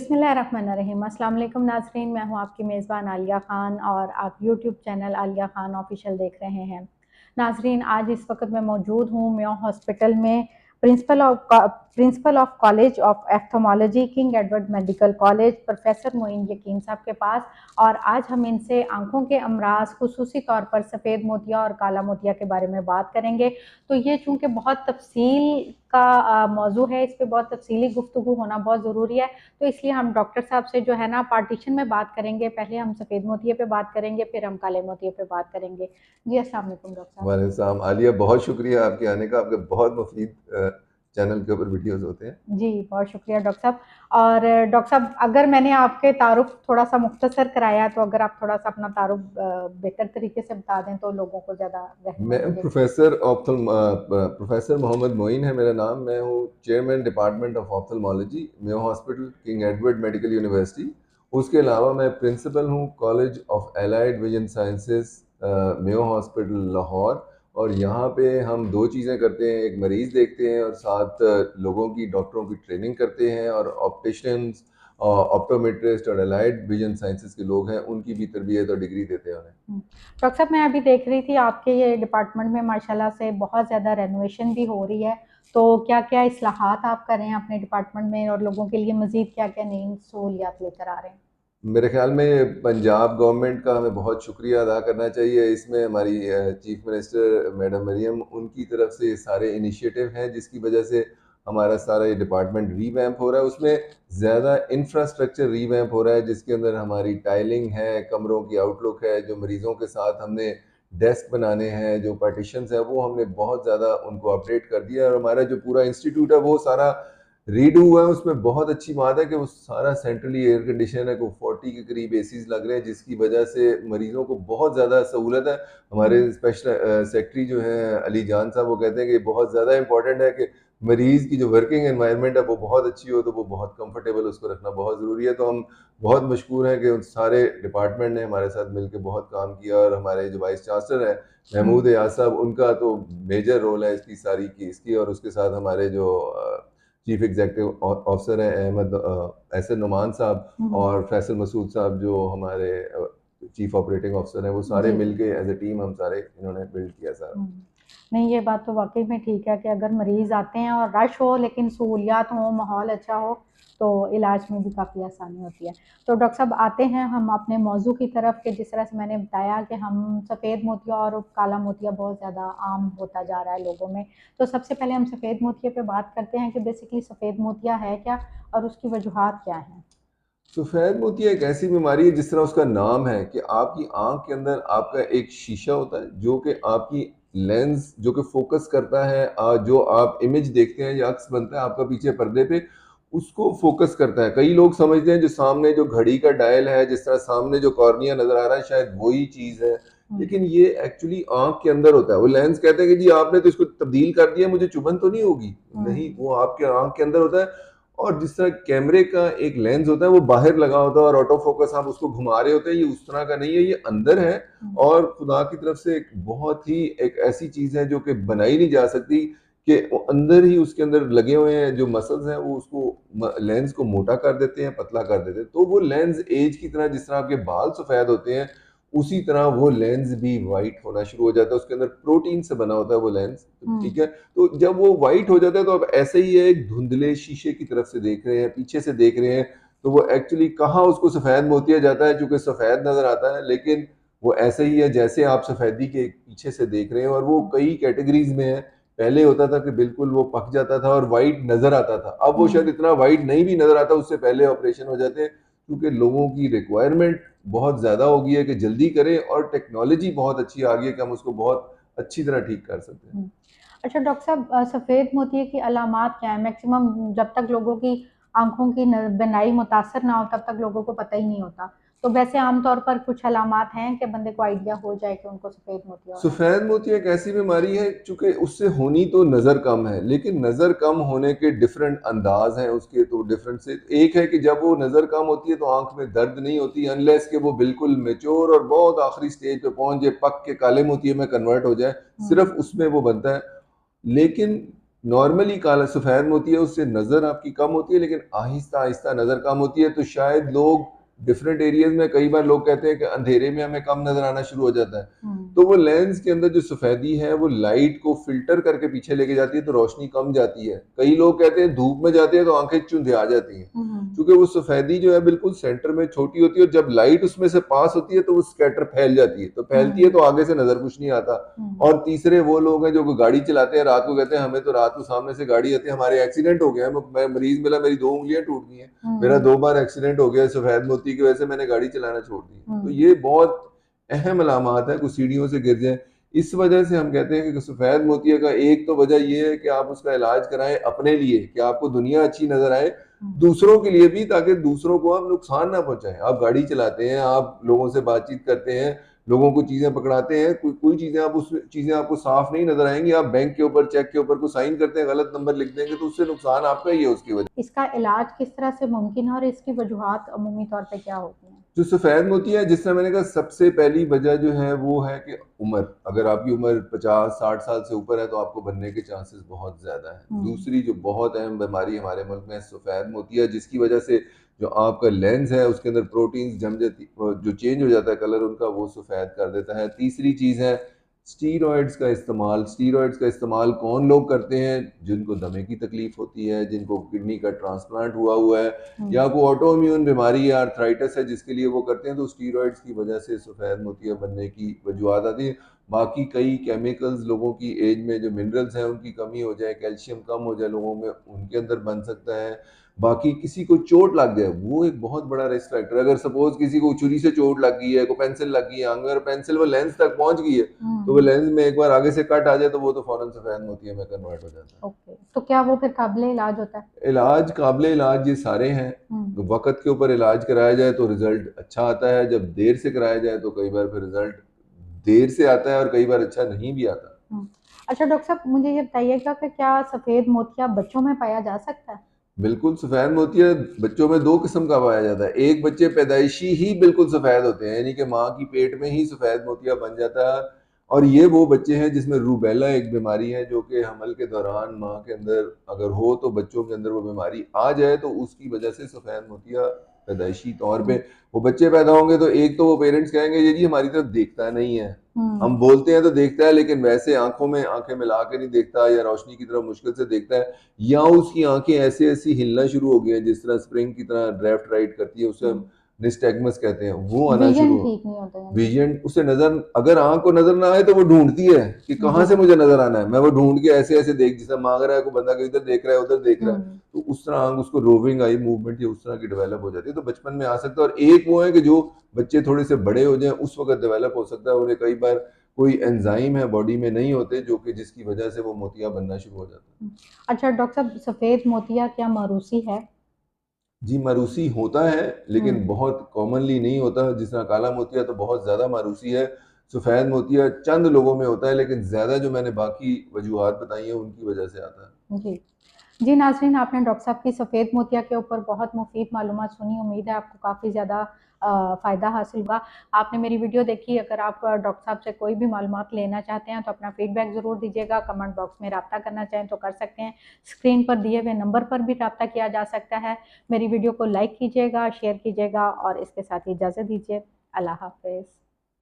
बिस्मिल्लाहिर्रहमानिर्रहीम। अस्सलाम वालेकुम नाज़रीन, मैं हूँ आपकी मेज़बान आलिया ख़ान और आप YouTube channel Alia Khan official देख रहे हैं। नाज़रीन, आज इस वक़्त मैं मौजूद हूँ मेयो हॉस्पिटल में, principal of college of ophthalmology, King Edward medical college, professor Moin Yaqeen Sahab के पास। और आज हम इनसे आँखों के अमराज़, ख़ुसूसी तौर पर सफ़ेद मोतिया और काला मोतिया के बारे में बात करेंगे। तो ये चूँकि बहुत तफ़सील का मौज़ू है, इस पे बहुत तफ़सीली गुफ्तगू होना बहुत ज़रूरी है, तो इसलिए हम डॉक्टर साहब से जो है ना पार्टीशन में बात करेंगे। पहले हम सफ़ेद मोतिये पे बात करेंगे, फिर हम काले मोतिये पे बात करेंगे। जी, अस्सलाम वालेकुम डॉक्टर साहब। वालेकुम सलाम। आलिया, बहुत शुक्रिया आपके आने का। आपके बहुत मुफीद चैनल के ऊपर वीडियोस होते हैं। जी, बहुत शुक्रिया डॉक्टर साहब। और डॉक्टर साहब, अगर मैंने आपके तारुफ़ थोड़ा-सा मुख्तसर कराया, तो अगर आप थोड़ा-सा अपना तारुफ़ बेहतर तरीके से बता दें, तो लोगों को ज़्यादा रहनुमाई मैं मिलेगी। प्रोफेसर मोहम्मद मोइन है मेरा नाम। मैं हूँ chairman department of ophthalmology, Mayo hospital, king Edward medical university. उसके अलावा मैं प्रिंसिपल हूँ college of allied vision sciences, Mayo hospital Lahore. और यहाँ पे हम दो चीज़ें करते हैं, एक मरीज़ देखते हैं और साथ लोगों की, डॉक्टरों की ट्रेनिंग करते हैं। और ऑप्टिशियंस, ऑप्टोमेट्रिस्ट और एलाइड विजन साइंसेस के लोग हैं, उनकी भी तरबियत और डिग्री देते हैं उन्हें। डॉक्टर साहब, मैं अभी देख रही थी आपके ये डिपार्टमेंट में माशाल्लाह से बहुत ज़्यादा रेनोवेशन भी हो रही है। तो क्या-क्या इस्लाहात आप कर रहे हैं अपने डिपार्टमेंट में, और लोगों के लिए मज़ीद क्या-क्या नई सहूलियात लेकर आ रहे हैं? मेरे ख्याल में पंजाब गवर्नमेंट का हमें बहुत शुक्रिया अदा करना चाहिए। इसमें हमारी चीफ मिनिस्टर मैडम मरियम, उनकी तरफ से सारे इनिशिएटिव हैं, जिसकी वजह से हमारा सारा ये डिपार्टमेंट रीवैम्प हो रहा है। उसमें ज़्यादा इंफ्रास्ट्रक्चर रीवैम्प हो रहा है, जिसके अंदर हमारी टाइलिंग है, कमरों की आउटलुक है, जो मरीज़ों के साथ हमने डेस्क बनाने हैं, जो पार्टीशंस हैं, वो हमने बहुत ज़्यादा उनको अपडेट कर दिया है। और हमारा जो पूरा इंस्टीट्यूट है वो सारा रीडू हुआ है। उसमें बहुत अच्छी बात है कि वो सारा सेंट्रली एयर कंडीशन है, को 40 के करीब एसीज लग रहे हैं, जिसकी वजह से मरीजों को बहुत ज़्यादा सहूलत है। हमारे स्पेशल सेक्रेटरी जो हैं अली जान साहब, वो कहते हैं कि बहुत ज़्यादा इंपॉर्टेंट है कि मरीज़ की जो वर्किंग एनवायरनमेंट है वो बहुत अच्छी हो, तो वो बहुत कंफर्टेबल उसको रखना बहुत ज़रूरी है। तो हम बहुत मशकूर हैं कि उन सारे डिपार्टमेंट ने हमारे साथ मिलकर बहुत काम किया। और हमारे जो वाइस चांसलर हैं महमूद एयाज साहब, उनका तो मेजर रोल है इसकी सारी की इसकी। और उसके साथ हमारे जो चीफ एग्जीक्यूटिव ऑफिसर हैं अहमद एहसन नुमान साहब, और फैसल मसूद साहब जो हमारे चीफ ऑपरेटिंग ऑफिसर हैं, वो सारे जी, जी। मिलके एज ए टीम हम सारे इन्होंने बिल्ड किया सारा। नहीं, ये बात तो वाक़ई में ठीक है कि अगर मरीज़ आते हैं और रश हो, लेकिन सहूलियात हों, माहौल अच्छा हो, तो इलाज में भी काफ़ी आसानी होती है। तो डॉक्टर साहब, आते हैं हम अपने मौज़ू की तरफ कि जिस तरह से मैंने बताया कि हम सफ़ेद मोतिया और काला मोतिया बहुत ज़्यादा आम होता जा रहा है लोगों में। तो सबसे पहले हम सफ़ेद मोतिये पे बात करते हैं कि बेसिकली सफ़ेद मोतिया है क्या और उसकी वजूहात क्या हैं? सफेद मोतिया एक ऐसी बीमारी है, जिस तरह उसका नाम है कि आपकी आंख के अंदर आपका एक शीशा होता है, जो कि आपकी लेंस जो कि फोकस करता है, जो आप इमेज देखते हैं या अक्स बनता है आपका पीछे पर्दे पे, उसको फोकस करता है। कई लोग समझते हैं जो सामने जो घड़ी का डायल है, जिस तरह सामने जो कॉर्निया नजर आ रहा है, शायद वही चीज है, लेकिन ये एक्चुअली आंख के अंदर होता है। वो लेंस कहते हैं कि जी आपने तो इसको तब्दील कर दिया, मुझे चुभन तो नहीं होगी। नहीं, वो आपके आंख के अंदर होता है। और जिस तरह कैमरे का एक लेंस होता है वो बाहर लगा होता है और ऑटो फोकस आप उसको घुमा रहे होते हैं, ये उस तरह का नहीं है, ये अंदर है। और खुदा की तरफ से एक बहुत ही एक ऐसी चीज है जो कि बनाई नहीं जा सकती, कि वो अंदर ही उसके अंदर लगे हुए हैं जो मसल्स हैं, वो उसको लेंस को मोटा कर देते हैं, पतला कर देते हैं। तो वो लेंस एज की तरह, जिस तरह आपके बाल सफेद होते हैं, उसी तरह वो लेंस भी वाइट होना शुरू हो जाता है। उसके अंदर प्रोटीन से बना होता है वो लेंस, ठीक है। तो जब वो वाइट हो जाता है, तो अब ऐसे ही है, एक धुंधले शीशे की तरफ से देख रहे हैं, पीछे से देख रहे हैं, तो वो एक्चुअली कहाँ उसको सफेद मोतिया जाता है, चूंकि सफेद नजर आता है, लेकिन वो ऐसे ही है जैसे आप सफेदी के पीछे से देख रहे हैं। और वो कई कैटेगरीज में है। पहले होता था कि बिल्कुल वो पक जाता था और वाइट नजर आता था, अब वो शायद इतना वाइट नहीं भी नजर आता, उससे पहले ऑपरेशन हो जाते हैं, क्योंकि लोगों की रिक्वायरमेंट बहुत ज्यादा हो गई है कि जल्दी करें, और टेक्नोलॉजी बहुत अच्छी आ गई है कि हम उसको बहुत अच्छी तरह ठीक कर सकते हैं। अच्छा डॉक्टर साहब, सफ़ेद मोतिये की अलामात क्या है? मैक्सिमम जब तक लोगों की आँखों की बीनाई मुतासर ना हो, तब तक लोगों को पता ही नहीं होता। तो वैसे आम तौर पर कुछ अलामात हैं कि बंदे को आइडिया हो जाए कि उनको सफ़ेद मोतिया हो रहा है? सफेद मोतिया एक ऐसी बीमारी है, चूंकि उससे होनी तो नजर कम है, लेकिन नजर कम होने के डिफरेंट अंदाज हैं उसके। तो डिफरेंट से एक है कि जब वो नजर कम होती है तो आंख में दर्द नहीं होती, अनलेस कि वो बिल्कुल मेच्योर और बहुत आखिरी स्टेज पे पहुंच जाए, पक के काले मोतिये में कन्वर्ट हो जाए, सिर्फ उसमें वो बनता है। लेकिन नॉर्मली काला सफ़ेद मोती है उससे नज़र आपकी कम होती है, लेकिन आहिस्ता आहिस्ता नज़र कम होती है। तो शायद लोग डिफरेंट एरियाज में, कई बार लोग कहते हैं कि अंधेरे में हमें कम नज़र आना शुरू हो जाता है, तो वो लेंस के अंदर जो सफ़ेदी है वो लाइट को फिल्टर करके पीछे लेके जाती है, तो रोशनी कम जाती है। कई लोग कहते हैं धूप में जाते हैं तो आंखें चुंधिया जाती हैं, क्योंकि वो सफ़ेदी जो है बिल्कुल सेंटर में छोटी होती है, और जब लाइट उसमें से पास होती है तो वो स्कैटर फैल जाती है, तो फैलती है तो आगे से नज़र कुछ नहीं आता। और तीसरे वो लोग हैं जो गाड़ी चलाते हैं रात को, कहते हैं हमें तो रात को सामने से गाड़ी आती है, हमारे एक्सीडेंट हो गया है, मैं मरीज मिला, मेरी 2 उंगलियां टूट गई हैं, मेरा 2 बार एक्सीडेंट हो गया सफेद मोती की वजह से, मैंने गाड़ी चलाना छोड़ दी। तो ये बहुत अहम अलामात है, कुछ सीढ़ियों से गिर जाए। इस वजह से हम कहते हैं कि सफेद मोतिया का एक तो वजह ये है कि आप उसका इलाज कराएं अपने लिए, कि आपको दुनिया अच्छी नजर आए, दूसरों के लिए भी, ताकि दूसरों को आप नुकसान ना पहुंचाएं। आप गाड़ी चलाते हैं, आप लोगों से बातचीत करते हैं, लोगों को चीजें पकड़ाते हैं, कोई चीजें आप उस चीजें आपको साफ नहीं नजर आएंगी, आप बैंक के ऊपर, चेक के ऊपर को साइन करते हैं, गलत नंबर लिख देंगे, तो उससे नुकसान आपका ही है उसकी वजह। इसका इलाज किस तरह से मुमकिन है और इसकी वजूहात अमूमी तौर पे क्या होती हैं? जो सफेद मोती है, जिस तरह मैंने कहा, सबसे पहली वजह जो है वो है कि उम्र, अगर आपकी उम्र 50-60 साल से ऊपर है तो आपको बनने के चांसेस बहुत ज्यादा है। दूसरी जो बहुत अहम बीमारी हमारे मुल्क में सफेद मोतिया, जिसकी वजह से जो आपका लेंस है उसके अंदर प्रोटीन्स जम जाती, जो चेंज हो जाता है कलर उनका, वो सफेद कर देता है। तीसरी चीज है स्टीरॉयड्स का इस्तेमाल। स्टीरॉयड्स का इस्तेमाल कौन लोग करते हैं? जिनको दमे की तकलीफ होती है, जिनको किडनी का ट्रांसप्लांट हुआ है, या कोई ऑटो इम्यून बीमारी या आर्थराइटिस है जिसके लिए वो करते हैं, तो स्टीरॉयड्स की वजह से सफ़ेद मोतिया बनने की वजूहत आती है। बाकी कई केमिकल्स, लोगों की एज में जो मिनरल्स हैं उनकी कमी हो जाए, कैल्शियम कम हो जाए लोगों में, उनके अंदर बन सकता है। बाकी किसी को चोट लग जाए, वो एक बहुत बड़ा रिस्क फैक्टर है। अगर सपोज किसी को छुरी से चोट लग गई है, को पेंसिल लग गई है आंख में, और पेंसिल वो लेंस तक पहुंच गई है, तो वो लेंस में एक बार आगे से कट आ जाए तो वो तो फौरन सफेद मोतिया में कन्वर्ट हो जाता है। ओके, तो क्या वो फिर काबिले इलाज होता है? इलाज, काबिले इलाज ये सारे हैं। वक्त के ऊपर इलाज कराया जाए तो रिजल्ट अच्छा आता है, जब देर से कराया जाए तो कई बार फिर रिजल्ट देर से आता है और कई बार अच्छा नहीं भी आता। अच्छा डॉक्टर साहब, मुझे ये बताइएगा कि क्या सफेद मोतिया बच्चों में पाया जा सकता है? बिल्कुल, सफेद मोतिया बच्चों में 2 किस्म का पाया जाता है। एक, बच्चे पैदाइशी ही बिल्कुल सफेद होते हैं, यानी कि माँ की पेट में ही सफेद मोतिया बन जाता है, और ये वो बच्चे हैं जिसमें रूबेला एक बीमारी है, जो कि हमल के दौरान माँ के अंदर अगर हो तो बच्चों के अंदर वो बीमारी आ जाए, तो उसकी वजह से सफेद मोतिया पैदाइशी तौर पे वो बच्चे पैदा होंगे, तो एक तो वो पेरेंट्स कहेंगे ये जी हमारी तरफ देखता नहीं है, हम बोलते हैं तो देखता है, लेकिन वैसे आंखों में आंखें मिला के नहीं देखता, या रोशनी की तरफ मुश्किल से देखता है, या उसकी आंखें ऐसे ऐसी हिलना शुरू हो गई हैं जिस तरह स्प्रिंग की तरह ड्राफ्ट राइट करती है, उसे हम निस्टैग्मस कहते हैं, वो आना विजन शुरू हो। ठीक नहीं होता है? विजन, उसे नजर, अगर आंख को नजर ना आए तो वो ढूंढती है कि कहाँ से मुझे नजर आना है, मैं वो ढूंढ के ऐसे ऐसे देख, जिसे मांग रहा है कोई बंदा, इधर देख रहा है उधर देख रहा है, तो उस तरह आंख उसको रोविंग आई मूवमेंट या उस तरह की डेवलप हो जाती है, तो बचपन में आ सकता है। और एक वो है कि जो बच्चे थोड़े से बड़े हो जाएं उस वक्त डेवलप हो सकता है, उन्हें कई बार कोई एंजाइम है बॉडी में नहीं होते, जो कि जिसकी वजह से वो मोतिया बनना शुरू हो जाता है। अच्छा डॉक्टर साहब, सफेद मोतिया क्या मारूसी है? जी, मारूसी होता है, लेकिन बहुत कॉमनली नहीं होता। जिस तरह काला मोतिया तो बहुत ज़्यादा मारूसी है, सफ़ेद मोतिया चंद लोगों में होता है, लेकिन ज़्यादा जो मैंने बाकी वजूहात बताई हैं उनकी वजह से आता है। जी। जी नाज़रीन, आपने डॉक्टर साहब की सफ़ेद मोतिया के ऊपर बहुत मुफ़ीद मालूमात सुनी। उम्मीद है आपको काफ़ी ज़्यादा फ़ायदा हासिल हुआ। आपने मेरी वीडियो देखी, अगर आप डॉक्टर साहब से कोई भी मालूमात लेना चाहते हैं तो अपना फ़ीडबैक ज़रूर दीजिएगा। कमेंट बॉक्स में राब्ता करना चाहें तो कर सकते हैं। स्क्रीन पर दिए हुए नंबर पर भी राब्ता किया जा सकता है। मेरी वीडियो को लाइक कीजिएगा, शेयर कीजिएगा और इसके साथ ही इजाज़त दीजिए। अल्लाह हाफ़िज़।